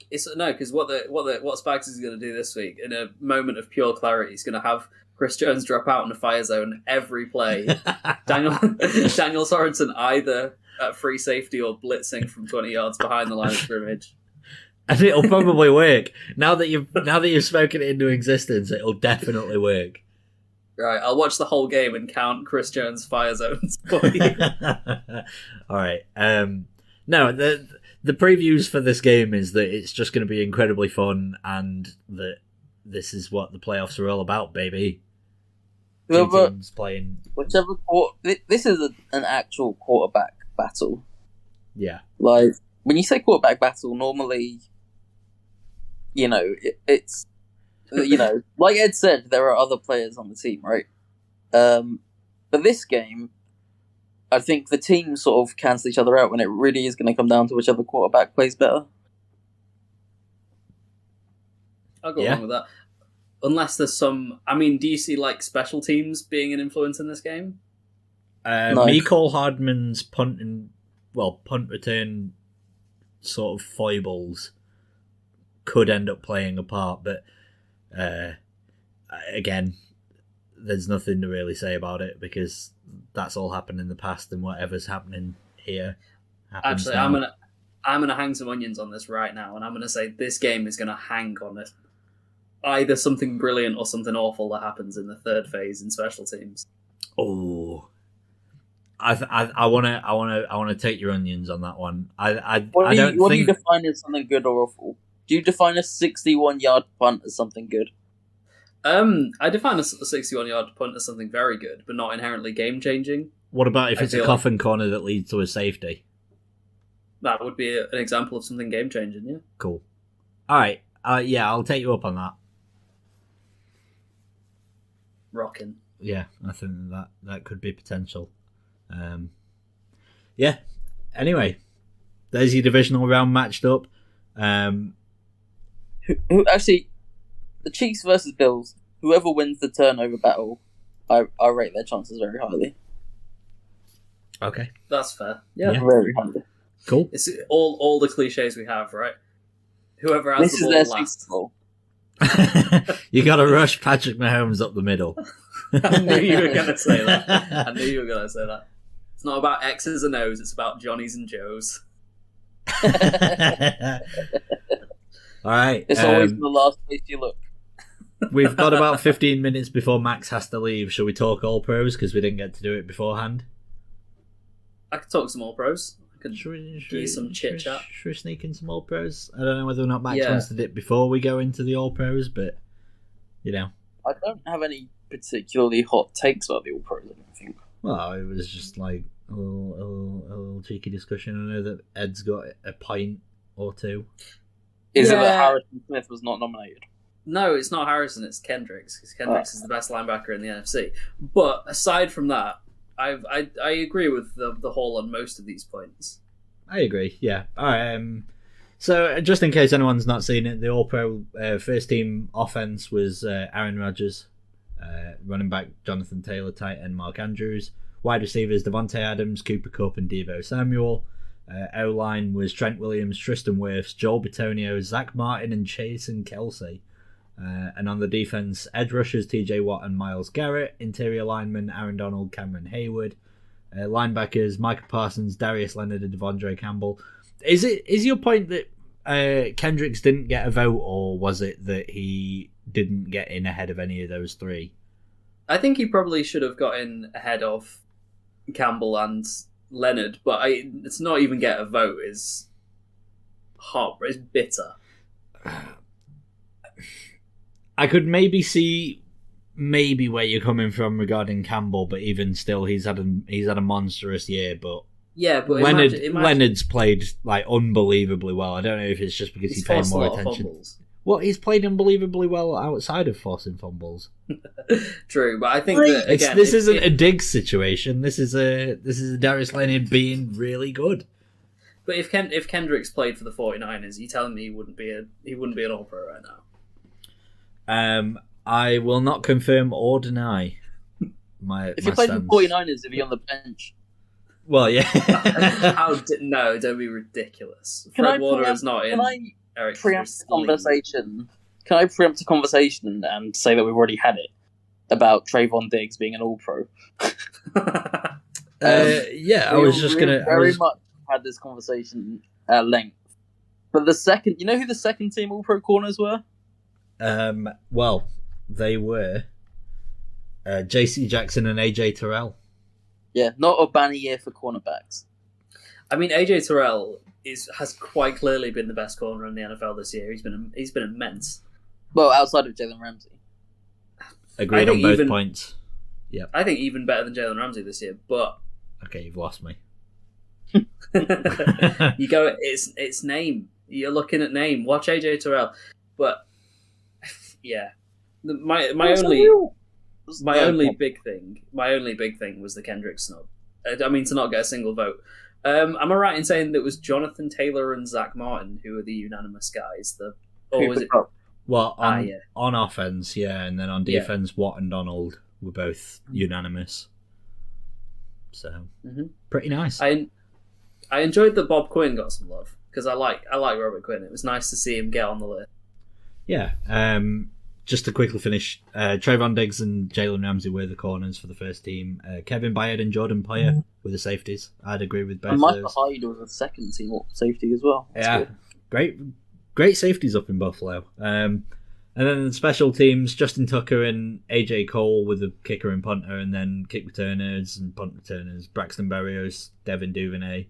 Speaker 2: Because what Spags is going to do this week, in a moment of pure clarity, he's going to have Chris Jones drop out in the fire zone every play. Daniel Sorensen either at free safety or blitzing from 20 yards behind the line of scrimmage.
Speaker 1: And it'll probably work. Now that you've spoken it into existence, it'll definitely work.
Speaker 2: Right, I'll watch the whole game and count Chris Jones' fire zones for you.
Speaker 1: All right. No, the previews for this game is that it's just going to be incredibly fun, and that this is what the playoffs are all about, baby. Two teams playing.
Speaker 3: This is an actual quarterback battle.
Speaker 1: Yeah.
Speaker 3: Like, when you say quarterback battle, normally, you know, it's, you know, like Ed said, there are other players on the team, right? But this game, I think the teams sort of cancel each other out when it really is going to come down to whichever quarterback plays better.
Speaker 2: I'll go along with that. Unless there's some... I mean, do you see, like, special teams being an influence in this game?
Speaker 3: No.
Speaker 1: Mecole Hardman's punt return sort of foibles could end up playing a part, but again, there's nothing to really say about it because that's all happened in the past, and whatever's happening here happens.
Speaker 2: Actually,
Speaker 1: now.
Speaker 2: I'm gonna hang some onions on this right now, and I'm gonna say this game is gonna hang on it. Either something brilliant or something awful that happens in the third phase in special teams.
Speaker 1: Oh, I want to take your onions on that one.
Speaker 3: What do you define as something good or awful? Do you define a 61-yard punt as something good?
Speaker 2: I define a 61-yard punt as something very good, but not inherently game-changing.
Speaker 1: What about if it's a coffin corner that leads to a safety?
Speaker 2: That would be an example of something game-changing, yeah.
Speaker 1: Cool. All right. Yeah, I'll take you up on that.
Speaker 2: Rocking.
Speaker 1: Yeah, I think that could be potential. Yeah. Anyway, there's your divisional round matched up.
Speaker 3: Who actually, the Chiefs versus Bills, whoever wins the turnover battle, I rate their chances very highly.
Speaker 1: Okay.
Speaker 2: That's fair. Yeah.
Speaker 3: Very highly.
Speaker 1: Cool.
Speaker 2: It's all the cliches we have, right? Whoever has the ball last.
Speaker 1: You got to rush Patrick Mahomes up the middle.
Speaker 2: I knew you were going to say that. It's not about X's and O's, it's about Johnny's and Joe's.
Speaker 1: All right.
Speaker 3: It's always the last place you look.
Speaker 1: We've got about 15 minutes before Max has to leave. Shall we talk all pros because we didn't get to do it beforehand?
Speaker 2: I could talk some all pros. I could give you some chit chat.
Speaker 1: Should we sneak in some all pros? I don't know whether or not Max wants to dip before we go into the all pros, but you know.
Speaker 3: I don't have any particularly hot takes about the all pros, I don't think.
Speaker 1: Well, it was just like a little cheeky discussion. I know that Ed's got a pint or two.
Speaker 3: Is it that Harrison Smith was not nominated?
Speaker 2: No, it's not Harrison, it's Kendricks, because Kendricks is the best linebacker in the NFC. But aside from that, I agree with the whole on most of these points.
Speaker 1: I agree, yeah. All right, so just in case anyone's not seen it, the All-Pro first team offense was Aaron Rodgers, running back Jonathan Taylor, tight end Mark Andrews, wide receivers Devontae Adams, Cooper Kupp, and Deebo Samuel. O-line was Trent Williams, Tristan Wirfs, Joel Bitonio, Zach Martin, and Jason Kelsey. And on the defense, edge rushers TJ Watt and Myles Garrett, interior linemen Aaron Donald, Cameron Hayward, linebackers Micah Parsons, Darius Leonard, and Devondre Campbell. Is your point that Kendricks didn't get a vote, or was it that he didn't get in ahead of any of those three?
Speaker 2: I think he probably should have got in ahead of Campbell and Leonard, but it's not even get a vote is hot. It's bitter.
Speaker 1: I could maybe see where you're coming from regarding Campbell, but even still, he's had a monstrous year. But
Speaker 2: yeah, but imagine...
Speaker 1: Leonard's played like unbelievably well. I don't know if it's just because he paid more attention. Well, he's played unbelievably well outside of forcing fumbles.
Speaker 2: True, but I think that again,
Speaker 1: this isn't a Diggs situation. This is a Darius Leonard being really good.
Speaker 2: But if Kendricks played for the 49ers, you telling me he wouldn't be an All-Pro right now?
Speaker 1: I will not confirm or deny
Speaker 3: if you played for the 49ers, if you're on the bench.
Speaker 1: Well, yeah.
Speaker 2: No, don't be ridiculous. Fred Warner is not in. Eric,
Speaker 3: preempt the conversation. Can I preempt a conversation and say that we've already had it about Trayvon Diggs being an All-Pro?
Speaker 1: I was just gonna
Speaker 3: very much had this conversation at length. But you know who the second team All-Pro corners were?
Speaker 1: Well, they were J.C. Jackson and A.J. Terrell.
Speaker 3: Yeah, not a banner year for cornerbacks.
Speaker 2: I mean, A.J. Terrell has quite clearly been the best corner in the NFL this year. He's been immense.
Speaker 3: Well, outside of Jalen Ramsey.
Speaker 1: Agreed on both points. Yeah,
Speaker 2: I think even better than Jalen Ramsey this year. But
Speaker 1: okay, you've lost me.
Speaker 2: You go. It's name. You're looking at name. Watch A.J. Terrell. But yeah, my only big thing was the Kendrick snub. I mean, to not get a single vote. Am I right in saying that it was Jonathan Taylor and Zach Martin who were the unanimous guys? Or was it?
Speaker 1: Well, on offense, yeah, and then on defense, Watt and Donald were both unanimous. So pretty nice.
Speaker 2: I enjoyed that Bob Quinn got some love because I like Robert Quinn. It was nice to see him get on the list.
Speaker 1: Yeah. Just to quickly finish, Trayvon Diggs and Jalen Ramsey were the corners for the first team. Kevin Byard and Jordan Poyer were the safeties. I'd agree with both of those.
Speaker 3: And Michael Hyde was a second team safety as well.
Speaker 1: That's great safeties up in Buffalo. And then the special teams, Justin Tucker and AJ Cole with the kicker and punter, and then kick returners and punt returners, Braxton Berrios, Devin Duvernay,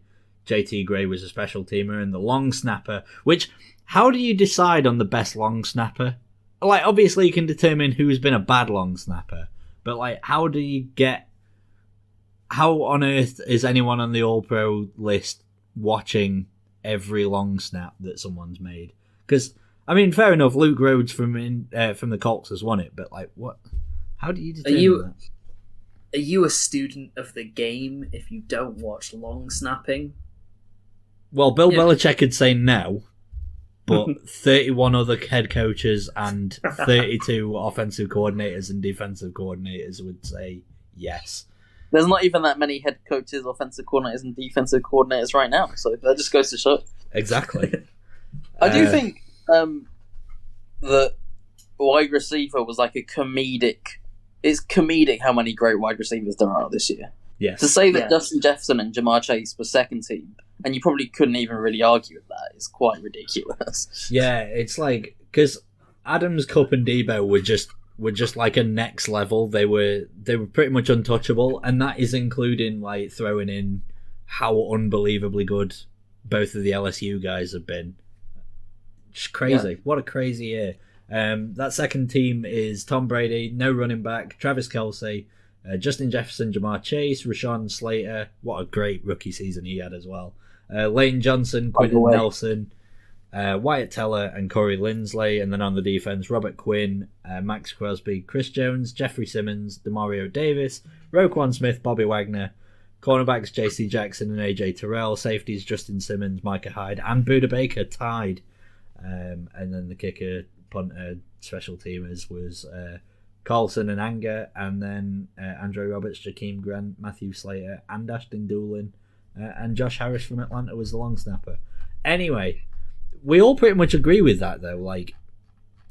Speaker 1: JT Gray was a special teamer, and the long snapper, which, how do you decide on the best long snapper? Like, obviously you can determine who's been a bad long snapper, but like, how on earth is anyone on the All-Pro list watching every long snap that someone's made? Because, I mean, fair enough, Luke Rhodes from the Colts has won it, but like, what? How do you determine that?
Speaker 2: Are you a student of the game if you don't watch long snapping?
Speaker 1: Well, Bill Belichick could say no, but 31 other head coaches and 32 offensive coordinators and defensive coordinators would say yes.
Speaker 3: There's not even that many head coaches, offensive coordinators, and defensive coordinators right now, so that just goes to show.
Speaker 1: Exactly.
Speaker 3: I do think the wide receiver was like a comedic... It's comedic how many great wide receivers there are this year.
Speaker 1: Yes.
Speaker 3: To say that Justin Jefferson and Jamar Chase were second team, and you probably couldn't even really argue with that, is quite ridiculous.
Speaker 1: Yeah, it's like, because Adams, Cup, and Debo were just like a next level. They were pretty much untouchable, and that is including like throwing in how unbelievably good both of the LSU guys have been. Just crazy. Yeah. What a crazy year. That second team is Tom Brady, no running back, Travis Kelce, Justin Jefferson, Jamar Chase, Rashawn Slater. What a great rookie season he had as well. Lane Johnson, Quentin Nelson, Wyatt Teller, and Corey Lindsley. And then on the defense, Robert Quinn, Max Crosby, Chris Jones, Jeffrey Simmons, Demario Davis, Roquan Smith, Bobby Wagner, cornerbacks J.C. Jackson and A.J. Terrell, safeties Justin Simmons, Micah Hyde, and Buda Baker tied. And then the kicker, punter, special teamers was Carlson and Anger, and then Andre Roberts, Jakeem Grant, Matthew Slater, and Ashton Doolin, and Josh Harris from Atlanta was the long snapper. Anyway, we all pretty much agree with that, though. Like,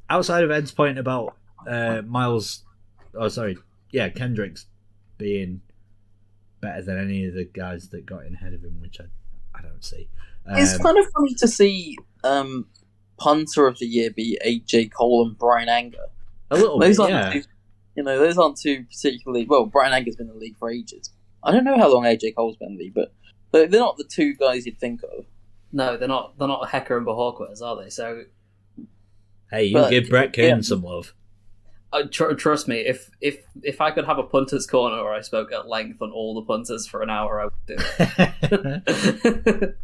Speaker 1: outside of Ed's point about Kendricks being better than any of the guys that got in ahead of him, which I don't see.
Speaker 3: It's kind of funny to see punter of the year be AJ Cole and Brian Anger.
Speaker 1: A little
Speaker 3: Those
Speaker 1: bit,
Speaker 3: aren't
Speaker 1: yeah.
Speaker 3: those aren't two particularly. Well, Brian Anger's been in the league for ages. I don't know how long AJ Cole's been in the league, but they're not the two guys you'd think of.
Speaker 2: No, they're not. They're not Hecker and Bajorquez, are they? So,
Speaker 1: Hey, you give Brett Kane some love.
Speaker 2: Trust me, if I could have a punter's corner where I spoke at length on all the punters for an hour, I would do it.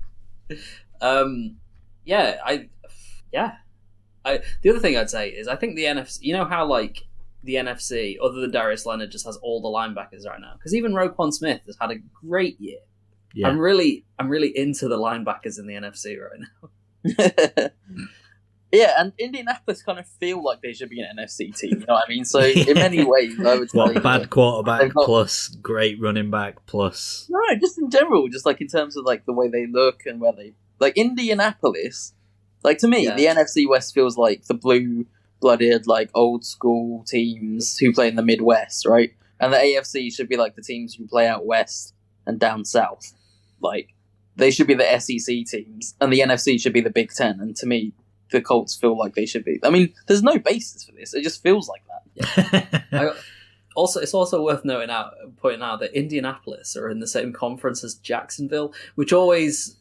Speaker 2: The other thing I'd say is I think the NFC. You know how like the NFC, other than Darius Leonard, just has all the linebackers right now. Because even Roquan Smith has had a great year. Yeah. I'm really into the linebackers in the NFC right now.
Speaker 3: Yeah, and Indianapolis kind of feel like they should be an NFC team, you know what I mean? So, in many ways, I would say...
Speaker 1: bad quarterback plus great running back plus...
Speaker 3: No, just in general, just like in terms of like the way they look and where they... Like, Indianapolis, like to me, the NFC West feels like the blue-blooded, like old-school teams who play in the Midwest, right? And the AFC should be like the teams who play out west and down south. Like, they should be the SEC teams, and the NFC should be the Big Ten, and to me... the Colts feel like they should be. I mean, there's no basis for this. It just feels like that.
Speaker 2: Yeah. It's also worth pointing out that Indianapolis are in the same conference as Jacksonville, which always,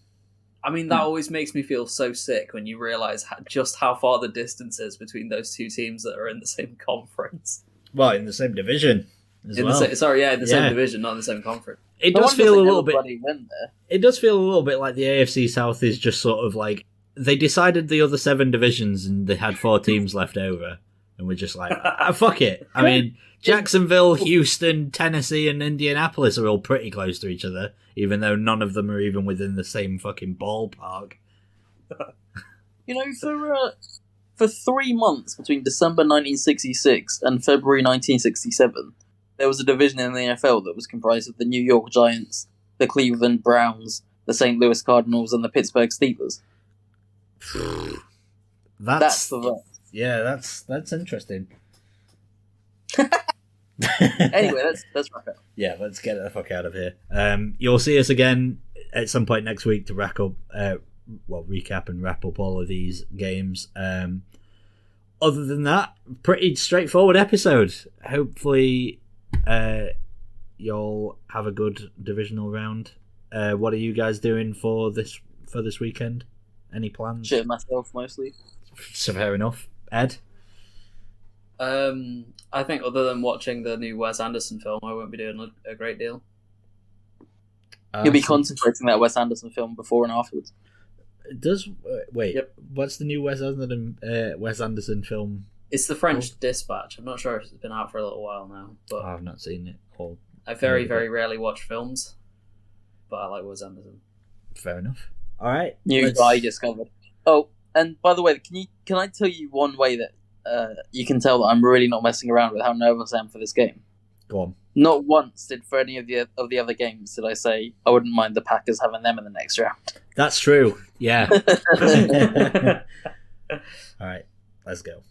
Speaker 2: that always makes me feel so sick when you realise just how far the distance is between those two teams that are in the same conference.
Speaker 1: Well, in the same division as well.
Speaker 2: In the same division, not in the same conference.
Speaker 1: It does feel a little bit. It does feel a little bit like the AFC South is just sort of like. They decided the other 7 divisions and they had 4 teams left over. And we're just like, fuck it. I mean, Jacksonville, Houston, Tennessee, and Indianapolis are all pretty close to each other, even though none of them are even within the same fucking ballpark.
Speaker 3: You know, for 3 months between December 1966 and February 1967, there was a division in the NFL that was comprised of the New York Giants, the Cleveland Browns, the St. Louis Cardinals, and the Pittsburgh Steelers. That's interesting. Anyway, let's wrap up.
Speaker 1: Yeah, let's get the fuck out of here. You'll see us again at some point next week to recap and wrap up all of these games. Other than that, pretty straightforward episode. Hopefully, you'll have a good divisional round. What are you guys doing for this weekend? Any plans?
Speaker 3: Shit myself, mostly.
Speaker 1: So fair enough. Ed?
Speaker 2: I think other than watching the new Wes Anderson film, I won't be doing a great deal.
Speaker 3: You'll be concentrating that Wes Anderson film before and afterwards.
Speaker 1: Wait, yep. What's the new Wes Anderson film?
Speaker 2: It's The French Dispatch. I'm not sure if it's been out for a little while now. But
Speaker 1: I've not seen it.
Speaker 2: I very rarely watch films, but I like Wes Anderson.
Speaker 1: Fair enough. All right.
Speaker 3: New guy discovered. Oh, and by the way, can I tell you one way that you can tell that I'm really not messing around with how nervous I am for this game?
Speaker 1: Go on.
Speaker 3: Not once did for any of the other games did I say I wouldn't mind the Packers having them in the next round.
Speaker 1: That's true. Yeah. All right. Let's go.